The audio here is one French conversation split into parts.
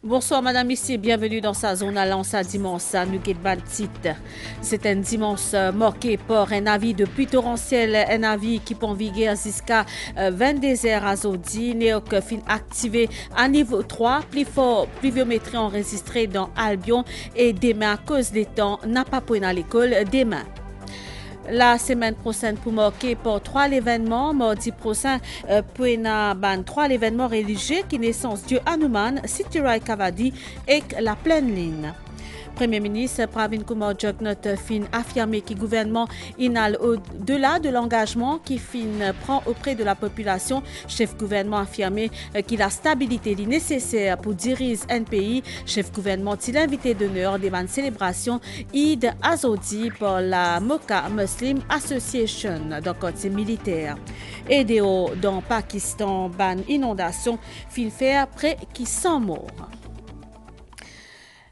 Bonsoir madame, ici, bienvenue dans sa zone à Lança dimanche à Nuguet-Bantit. C'est un dimanche marqué par un avis de pluie torrentielle, un avis qui peut viguer jusqu'à 22 heures à Zodi, néoc fin activé à niveau 3, plus fort pluviométrie enregistrée dans Albion et demain à cause des temps n'a pas point à l'école demain. La semaine prochaine pour marquer pour 3 événements. Mardi prochain, pour ban 3 événements religieux qui naissance Dieu Hanuman, Sitirai Kavadi et la pleine ligne. Premier ministre Pravin Kumar Jugnauth fin affirmé que le gouvernement inhale au-delà de l'engagement qui fin prend auprès de la population. Chef gouvernement affirmé qu'il a la stabilité nécessaire pour diriger un pays. Chef gouvernement il invité d'honneur des célébrations Eid Azodi pour la Mocha Muslim Association dans le côté militaire. Et dans Pakistan, ban inondation fin faire près qui 100 morts.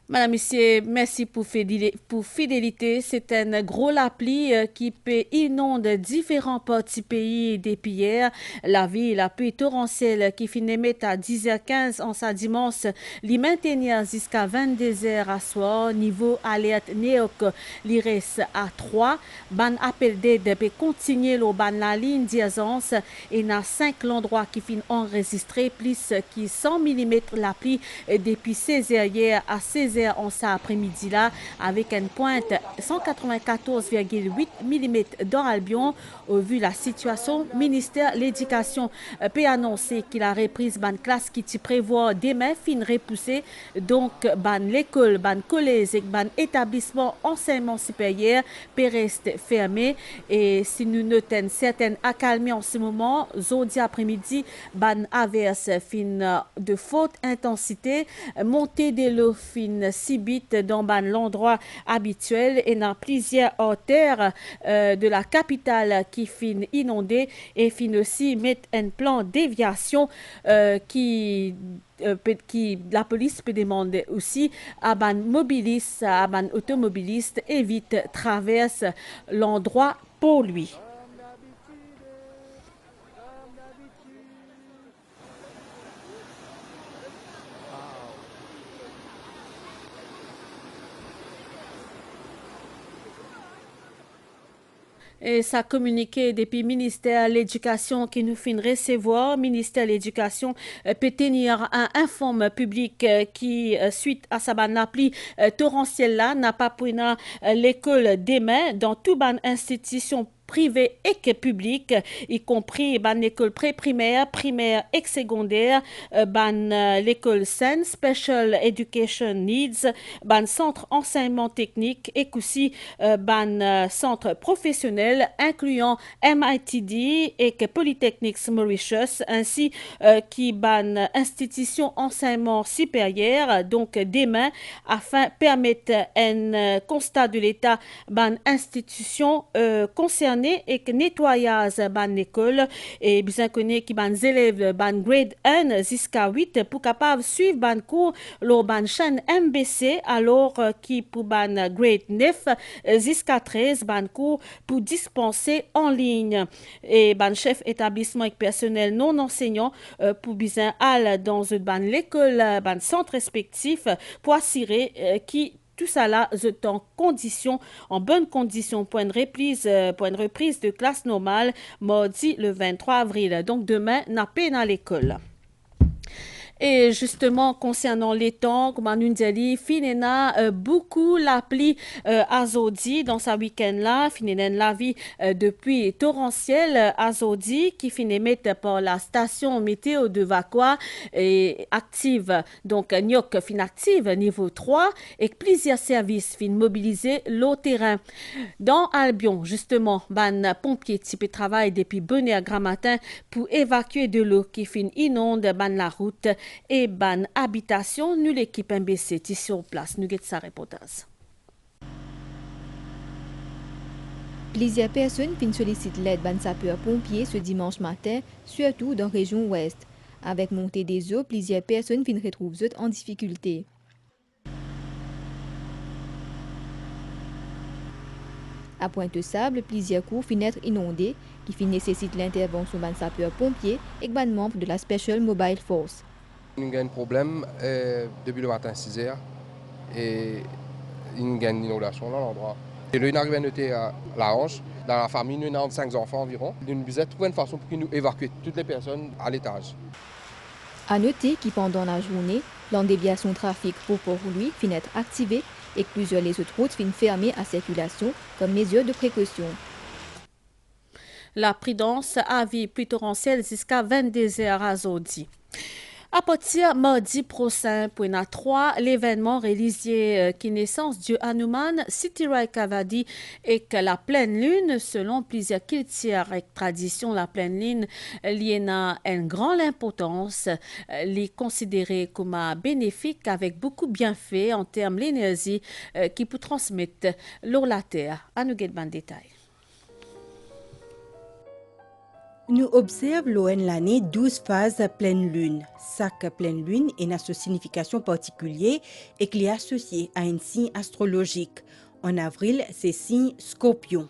Madame, Monsieur, merci pour fidélité. C'est un gros lapli qui peut inonder différents parties pays depuis hier. La ville, la pluie torrentielle qui finit à 10h15 en sa dimanche, l'y maintenir jusqu'à 22h à soir. Niveau alerte néoc, l'IRES à 3. Ban appel d'aide peut continuer le ban la ligne d'urgence et dans 5 endroits qui finissent enregistrés plus qui 100 mm la pluie depuis 16h hier à 16h en cet après-midi là avec une pointe 194,8 mm dans Albion. Au vu de la situation, le ministère de l'Éducation peut annoncer qu'il a repris ban classe qui prévoit demain fin repoussé. Donc ban l'école, ban collège et ban établissement enseignement supérieur peut rester fermé. Et si nous notons certaines accalmies en ce moment, jeudi après-midi, ban averse fin de forte intensité, montée de l'eau fin sibite dans l'endroit habituel et dans plusieurs artères de la capitale qui fin inondée et fin aussi mettre un plan déviation qui la police peut demander aussi à ban mobiliste, à ban automobiliste évite traverse l'endroit pour lui. Et ça communiqué depuis le ministère de l'Éducation qui nous fait recevoir. Le ministère de l'Éducation peut tenir un informe public qui, suite à sa ban appli torrentielle là, n'a pas pris l'école demain dans toute ban institution privée et publique, y compris ban l'école pré-primaire, primaire et secondaire, ban l'école SEN, Special Education Needs, ban centre enseignement technique et aussi ban centre professionnel incluant MITD et Polytechnics Mauritius ainsi qui ban institution enseignement supérieur donc demain afin de permettre un constat de l'état ban institution concernée et que nettoyage ban l'école et bien connaît qui ban élèves ban grade 1 jusqu'à 8 pour capable suivre ban cours le ban chaîne MBC alors qui pour ban grade 9 jusqu'à 13 ban cours pour dispenser en ligne et ban chef établissement et personnel non enseignant pour bien aller dans une ban l'école ban centre respectif pour assurer qui tout ça là est en bonne condition pour une reprise de classe normale mardi le 23 avril. Donc demain, n'a pas à l'école. Et justement, concernant les temps, comme on nous dit, Finena beaucoup l'appli Azodi dans sa week-end-là, Finena la vie depuis torrentielle Azodi qui finit mettre par la station météo de Vakwa et active, donc Nyok fin active niveau 3 et plusieurs services fin mobilisés l'eau terrain. Dans Albion, justement, ban pompier type travail depuis bonne heure grand matin pour évacuer de l'eau qui fin inonde ban la route et ban habitation. Nous l'équipe MBC sur place. Nous sa reportage. Plusieurs personnes fin sollicitent l'aide ban sapeurs-pompiers ce dimanche matin, surtout dans la région ouest. Avec montée des eaux, plusieurs personnes fin retrouvent en difficulté. À Pointe-Sable, plusieurs cours finissent inondés qui nécessitent l'intervention ban sapeurs-pompiers et ban membres de la Special Mobile Force. Nous avons un problème depuis le matin 6 heures et il y a une inondation dans l'endroit. Et là, nous arrivons à noter à la hanche. Dans la famille, nous avons 5 enfants environ. Nous devons trouver une façon pour nous évacuer toutes les personnes à l'étage. À noter que pendant la journée, l'endéviation trafic pour Port-Louis finit être activée et que plusieurs les autres routes finissent fermées à circulation comme mesure de précaution. La prudence à vie plus torrentielle jusqu'à 22 heures à Zodi. À partir mardi prochain, pour 3, l'événement religieux qui naissance du Hanuman, Sitirai Kavadi et que la pleine lune, selon plusieurs cultures et traditions, la pleine lune, liée à une grande importance, les considérée comme bénéfique avec beaucoup de bienfaits en termes d'énergie qui peut transmettre l'eau la terre. À nous guetter détail. Nous observons l'ON l'année 12 phases pleine lune. Chaque pleine lune a une signification particulière et qui est associée à un signe astrologique. En avril, c'est signe Scorpion.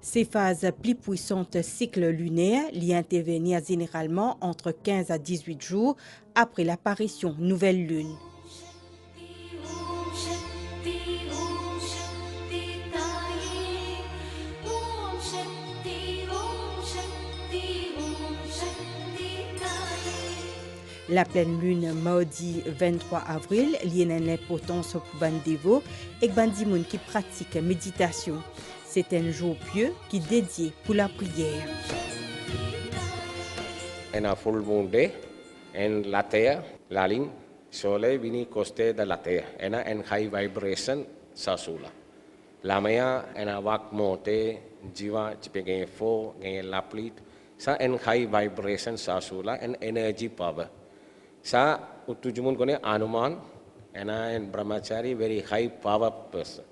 Ces phases plus puissantes cycles lunaires y intervenir généralement entre 15 à 18 jours après l'apparition nouvelle lune. La pleine lune mardi 23 avril liée à une importance pour Bandevo et Bandimoun qui pratique méditation. C'est un jour pieux qui est dédié pour la prière. En full moon day, en la terre, la ligne, soleil vini costé de la terre, en high vibration sasula. La maya en wak monte, jiva chipe gagne fo, gagne la pluie, ça en high vibration sasula, en energy power. Sa utujumun kone Hanuman and in brahmachari very high power person.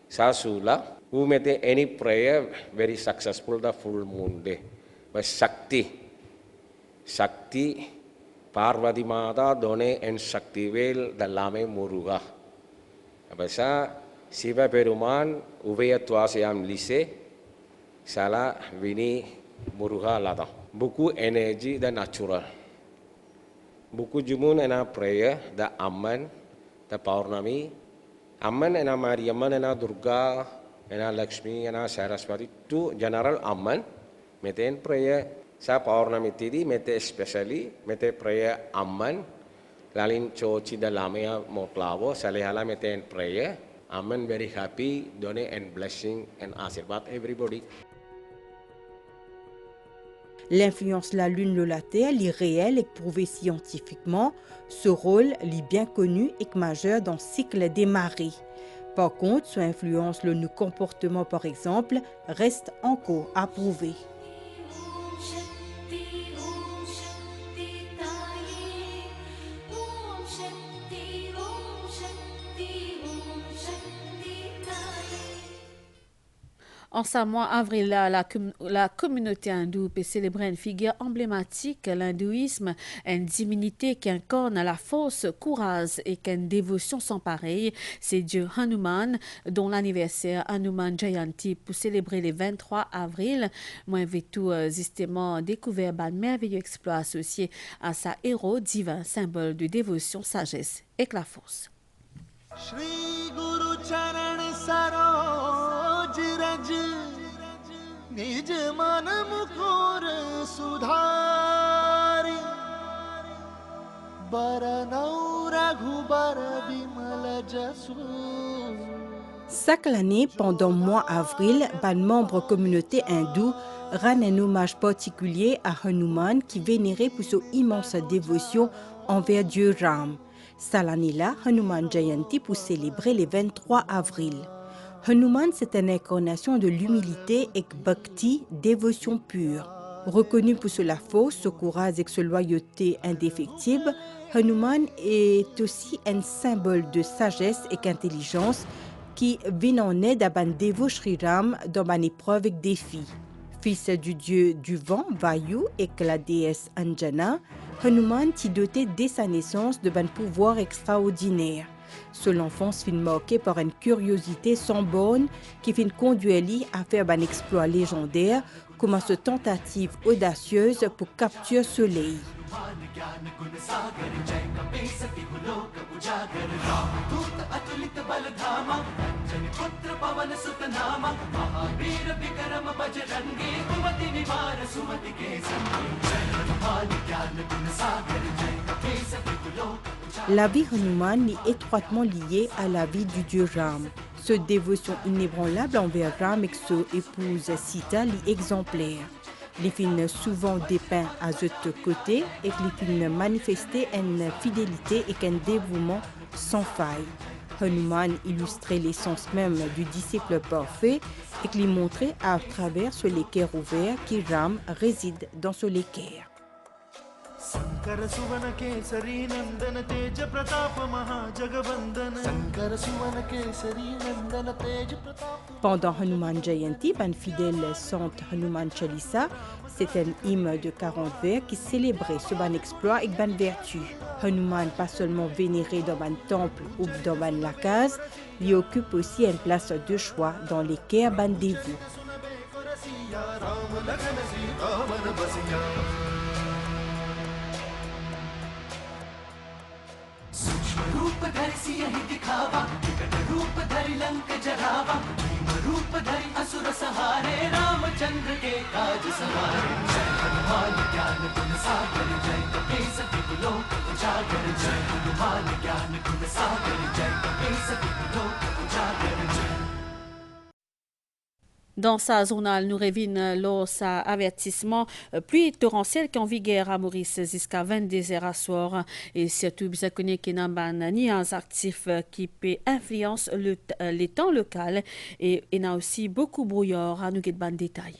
Sa sula who made any prayer very successful the full moon day. But Shakti Parvati Mata done and Shakti vel the lame muruga. Abasa Siva Peruman uveya tuasyam lise sala vini muruga lada. Buku energy the natural. Buku jumun ena prayer, the Amman, the Paurnami, Amman ena Mariamman ena Durga, ena Lakshmi, ena Saraswati, two general Amman, meten prayer, sa Paurnami tidi, mete especially, mete prayer Amman, lalin chochi the Lamia Moklavo, Salehala meten prayer, Amman very happy, done and blessing and asirbat everybody. L'influence de la Lune sur la Terre est réelle et prouvée scientifiquement. Ce rôle est bien connu et majeur dans le cycle des marées. Par contre, son influence sur nos comportements, par exemple, reste encore à prouver. En ce mois avril, la communauté hindoue peut célébrer une figure emblématique, l'hindouisme, une divinité qui incarne la force, courage et qui a une dévotion sans pareil. C'est Dieu Hanuman, dont l'anniversaire Hanuman Jayanti pour célébrer le 23 avril. Moi, j'ai tout justement découvert un merveilleux exploit associé à sa héros divin, symbole de dévotion, sagesse et la force. Shri Guru Charan Saroj Raj Nij Man Mukur Sudhari Baranau Raghubar Bimal Jasu. Chaque année, pendant le mois avril, un membre communauté hindoue rend un hommage particulier à Hanuman qui vénérait pour son immense dévotion envers Dieu Ram. Cette année-là, Hanuman Jayanti pour célébrer le 23 avril. Hanuman, c'est une incarnation de l'humilité et bhakti, dévotion pure. Reconnu pour sa force, son courage et sa loyauté indéfectible, Hanuman est aussi un symbole de sagesse et d'intelligence qui vient en aide à Bandevo Shri Ram dans une épreuve et défi. Fils du dieu du vent, Vayu, et que la déesse Anjana, Hanuman est doté dès sa naissance de pouvoir extraordinaire. Seule enfance fin marquée par une curiosité sans borne qui fin conduire lui à faire un exploit légendaire comme cette tentative audacieuse pour capturer soleil. La vie Hanuman est étroitement liée à la vie du dieu Ram. Cette dévotion inébranlable envers Ram et son épouse Sita est exemplaire. Les films souvent dépeints à ce côté et les films manifestaient une fidélité et un dévouement sans faille. Hanuman illustrait l'essence même du disciple parfait et qui montrait à travers ce l'équerre ouvert qui Ram réside dans ce l'équerre. Pendant Hanuman Jayanti, un fidèle chante Hanuman Chalisa. C'est un hymne de 40 vers qui célébrait ce ban exploit et ban vertu. Hanuman pas seulement vénéré dans un temple ou dans un lacase, il occupe aussi une place de choix dans l'équerre ban dévoués. Dans sa journal, nous revînes los avertissement pluie torrentielle qui en vigueur à Maurice jusqu'à 22 heures à soir et surtout bien connu qu'il n'y a ni un actif qui peut influencer les temps locaux et il y a aussi beaucoup de brouillard à nous guider ban détail.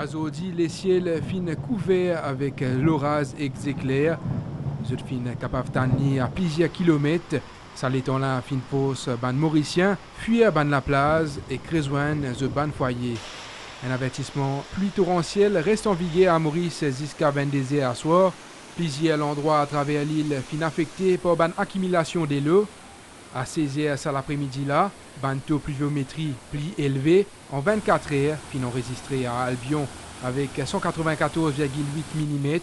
Aujourd'hui, les ciels fin couverts avec l'orage et éclairs. Je fin capable d'amener à plusieurs kilomètres. Ça l'étant là, fin pose ban mauricien, fuir ban la plage et rejoindre the ban foyer. Un avertissement pluie torrentielle reste en vigueur à Maurice jusqu'à 22 heures à soir. Plusieurs endroits à travers l'île fin affectés par ban accumulation des lots. À 16 heures à l'après-midi là, ban taux pluviométrie pli élevé. En 24 heures, fin enregistré à Albion avec 194,8 mm.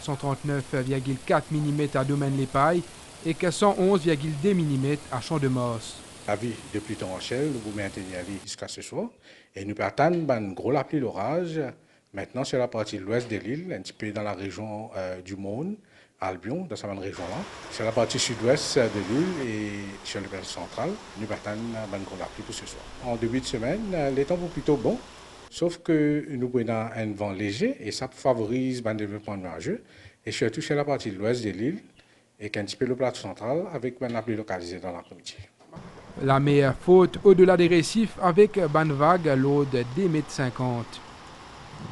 139,4 mm à Domaine-les-Pailles et 111,2 mm à Champ-de-Mars. La vie de pluie torrentielle, nous vous maintenons à vie jusqu'à ce soir. Et nous partons un gros la pluie l'orage. Maintenant, sur la partie de l'ouest de l'île, un petit peu dans la région du Maune, Albion, dans cette même région-là. Sur la partie sud-ouest de l'île et sur le parti central, nous partons un gros la pluie pour ce soir. En début de semaine, les temps vont plutôt bons. Sauf que nous prenons un vent léger et ça favorise le développement nuageux. Et surtout sur la partie de l'ouest de l'île et un petit peu le plateau central avec la pluie localisée dans l'après-midi. La mer faute au-delà des récifs avec ban vague à l'eau de 2,50 m.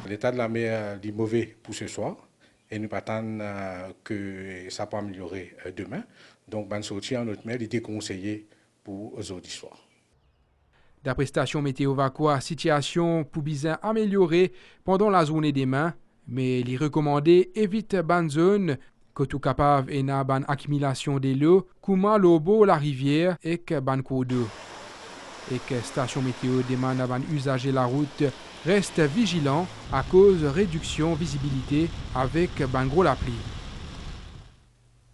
L'état de la mer est mauvais pour ce soir et nous attendons que ça peut améliorer demain. Donc, ban sortie en haute mer est déconseillé pour aujourd'hui soir. D'après Station Météo Vacua, situation pour bien améliorer pendant la journée des mains, mais il est recommandé évite ban zone que tout capable et na ban accumulation des lots, kuma lobo la rivière et que ban cours d'eau. Et que Station Météo demande à ban usager la route reste vigilant à cause de réduction visibilité avec ban gros la pluie.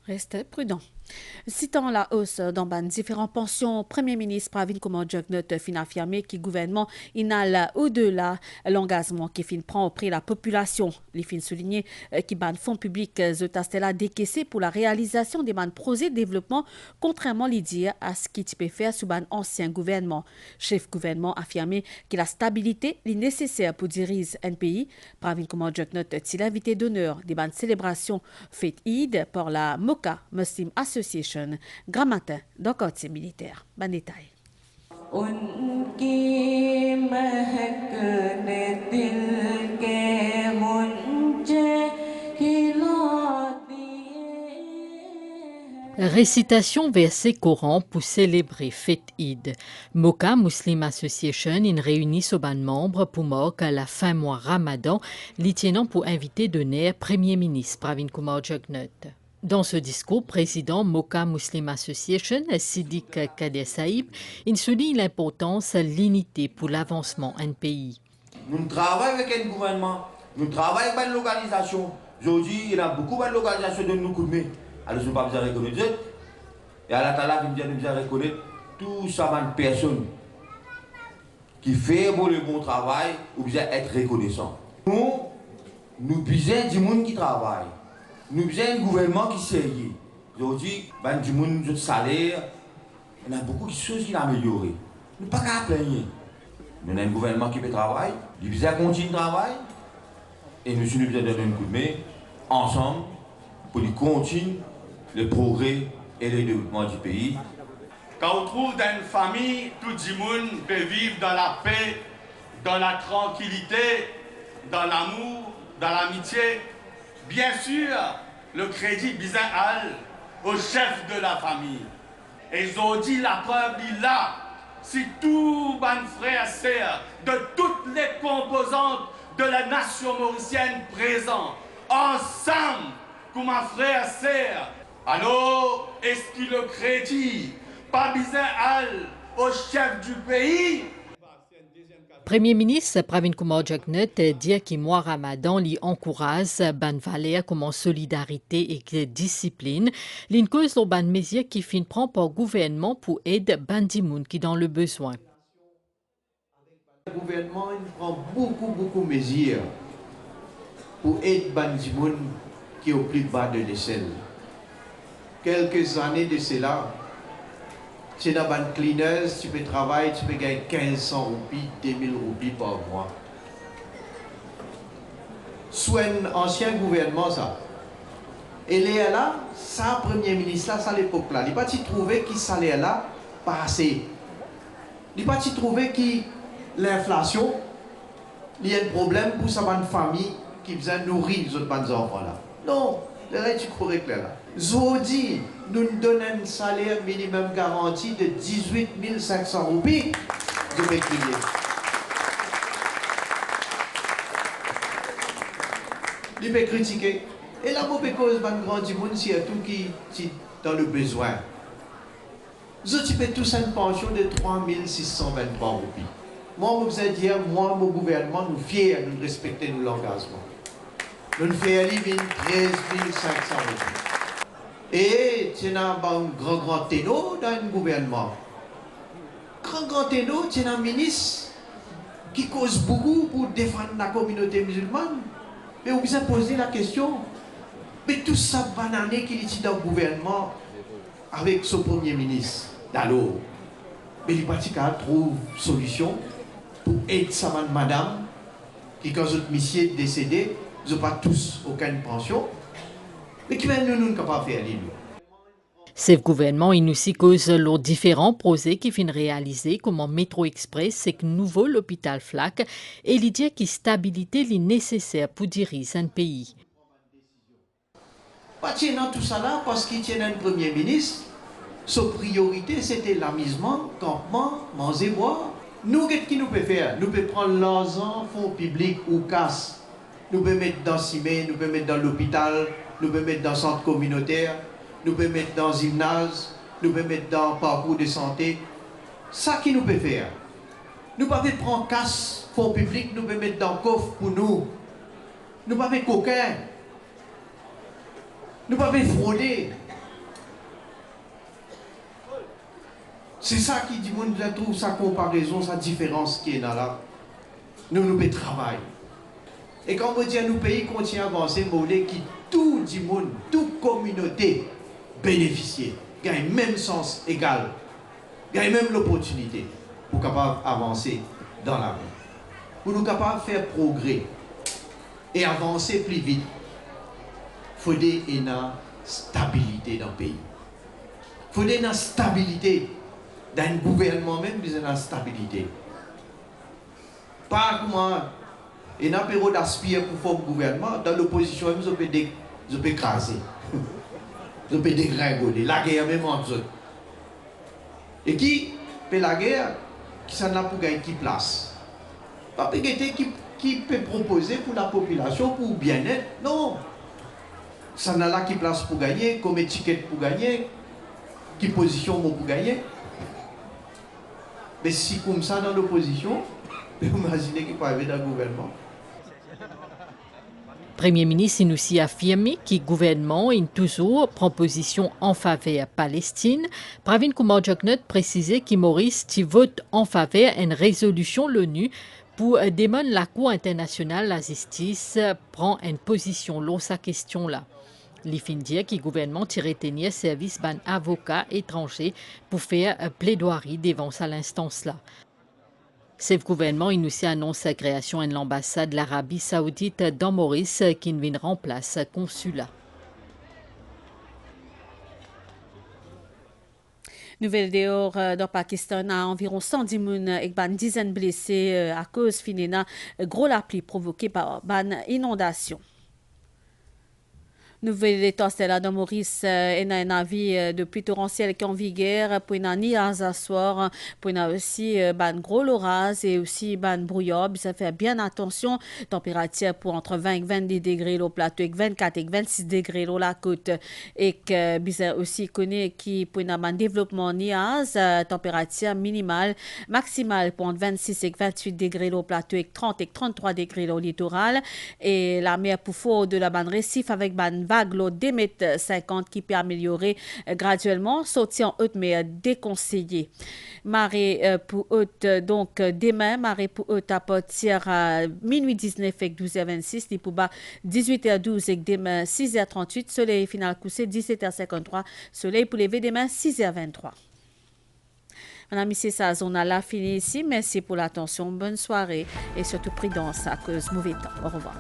Restez prudent. Citant la hausse dans différentes pensions, Premier ministre Pravin Kumar Jugnauth fin affirmé que le gouvernement inhale au-delà l'engagement qui fin prend auprès de la population. Les fin souligné qui ban fonds publics Zotastella décaissé pour la réalisation des projets de développement, contrairement à ce qui peut faire sous ban ancien gouvernement. Chef gouvernement affirmé que la stabilité est nécessaire pour diriger un pays. Pravin Kumar Jugnauth est l'invité d'honneur des célébrations fête Eid par la Mocha Muslim Association grand matin dans le quartier militaire. Bon détail. Récitation verset Coran pour célébrer fête Eid. Moka Muslim Association in réunit soban membres pour marquer la fin mois Ramadan, l'itiennant pour inviter d'honneur Premier ministre Pravin Kumar Jugnauth. Dans ce discours, président Moka Muslim Association, Siddiq Kader Saïb, il souligne l'importance de l'unité pour l'avancement d'un pays. Nous travaillons avec un gouvernement, nous travaillons avec une localisation. Aujourd'hui, il y a beaucoup de localisations de nous couper. Alors, je ne vais pas besoin de reconnaître. Et à la tala, je vais besoin de reconnaître tout ça, une personne qui fait le bon travail, ou besoin d'être reconnaissant. Nous besoin du monde qui travaille. Nous besoin d'un gouvernement qui est sérieux. Aujourd'hui, du monde de salaire, il y a beaucoup de choses qui sont améliorées. Nous ne pouvons pas plaindre. Nous avons un gouvernement qui peut travailler, il besoin de continuer de travailler. Et nous sommes besoin de donner un coup de main ensemble pour continuer le progrès et le développement du pays. Quand on trouve dans une famille, tout le monde peut vivre dans la paix, dans la tranquillité, dans l'amour, dans l'amitié. Bien sûr, le crédit bizarre au chef de la famille. Et ils ont dit la preuve est là. Si tous les frères et sœurs de toutes les composantes de la nation mauricienne présents, ensemble, comme un frère et sœur, alors est-ce qu'il le crédit pas bizarre au chef du pays? Premier ministre Pravin Kumar Jugnauth dit que mois Ramadan lui encourage ban valeur comme solidarité et discipline, l'une cause de ban mesures qui fin prend par gouvernement pour aider bandimoun qui dans le besoin. Le gouvernement il prend beaucoup de mesures pour aider bandimoun qui est au plus bas de l'échelle. Quelques années de cela, c'est dans une cleaners, tu peux travailler, tu peux gagner 1500 roupies, 2000 roupies par mois. Soit un ancien gouvernement, ça. Et là, ça, Premier ministre, là, ça, l'époque là. Il n'a pas trouvé qu'il salaire là, pas assez. Il n'a pas trouvé que l'inflation, il y a un problème pour sa bonne famille qui besoin nourrir les autres enfants là. Non, là, tu correct là. Zodi, nous donnons un salaire minimum garanti de 18 500 roupies. Je vais crier. Il peut critiquer. Et la mauvaise cause, un grand monde, c'est tout qui est dans le besoin. Je peux tous une pension de 3 623 roupies. Moi, je vous ai dit, moi, mon gouvernement, nous fiers, nous respectons l'engagement. Nous faisons 13 500 roupies. Et tu as un grand ténor dans le gouvernement. Grand ténor, tu as un ministre qui cause beaucoup pour défendre la communauté musulmane. Mais vous avez posé la question, mais tout ça banané qu'il est dans le gouvernement avec son premier ministre, d'alors. Mais les participants trouvent solution pour aider sa madame, qui quand votre monsieur est décédé, ils n'ont pas tous aucune pension. Mais qui va nous capable de faire l'île. Ce gouvernement il aussi cause les différents projets qui viennent réaliser comme en Métro Express, c'est que nouveau l'hôpital Flac et l'idée qui stabilité est nécessaire pour diriger un pays. Pas dans tout ça là parce qu'il tient un premier ministre, sa priorité c'était l'amusement, campement, manger, boire. Nous, qu'est-ce qu'il nous peut faire? Nous pouvons prendre l'argent, fonds publics ou casse. Nous pouvons mettre dans CIME, nous pouvons mettre dans l'hôpital, nous pouvons mettre dans le centre communautaire, nous pouvons mettre dans le gymnase, nous pouvons mettre dans le parcours de santé. Ça qui nous peut faire. Nous ne pouvons pas prendre casse, fonds publics, nous pouvons mettre dans le coffre pour nous. Nous ne pouvons pas coquin. Nous ne pouvons pas frauder. C'est ça qui dit, moi, je trouve sa comparaison, sa différence qui est dans là. Nous pouvons travailler. Et quand on dit à nos pays continuent à avancer, on voulait que tout le monde, toute communauté bénéficie, gagne le même sens égal, gagne même l'opportunité pour capable avancer dans la vie. Pour nous capables de faire progrès et avancer plus vite, il faut une stabilité dans le pays. Il faut une stabilité dans le gouvernement, même une stabilité. Pas comment. Et dans le période d'aspire pour former le gouvernement, dans l'opposition, ils peuvent écraser. Ils peut dégringoler, la guerre même entre eux. Et qui fait la guerre, qui s'en a pour gagner qui place. Pas qui peut proposer pour la population, pour bien-être, non. Ça n'a là qui place pour gagner, comme étiquette pour gagner, qui position pour gagner. Mais si comme ça dans l'opposition, vous imaginez qu'il peut arriver dans le gouvernement. Premier ministre il aussi affirmé que le gouvernement a toujours proposition en faveur de Palestine. Pravin Kumar Jagnat précisé que Maurice vote en faveur d'une résolution de l'ONU pour demander la Cour internationale de la justice prend une position sur sa question-là. Il fin dire que le gouvernement tire tenir service d'un avocat étranger pour faire plaidoirie devant à l'instance-là. Ce gouvernement a aussi annoncé la création de l'ambassade de l'Arabie Saoudite dans Maurice qui vient remplacer le consulat. Nouvelle dehors dans Pakistan à environ 110 personnes et une dizaine de blessés à cause finina gros la pluie provoquée par une inondation. Nouvelle état c'est là dans Maurice et un avis de pluie torrentielle qui en vigueur pour une niaise à soir pour une aussi ban gros l'orage et aussi ban brouillard ça fait bien attention température pour entre 20 et 22 degrés au plateau et 24 et 26 degrés au la côte et que bizarre aussi connaît qui pour une ban développement niaise température minimale maximale pour entre 26 et 28 degrés au plateau et 30 et 33 degrés au littoral et la mer pour fort de la ban récif avec ban vague l'eau des mètres 50 qui peut améliorer graduellement, sortir en haute mais déconseillé. Marée pour haute, donc demain, marée pour haute à partir à minuit 19 et 12h26, et pour bas 18h12 et demain 6h38, soleil final couché 17h53, soleil pour lever demain 6h23. Madame, c'est ça, on a la fini ici. Merci pour l'attention, bonne soirée et surtout prudence à cause mauvais temps. Au revoir.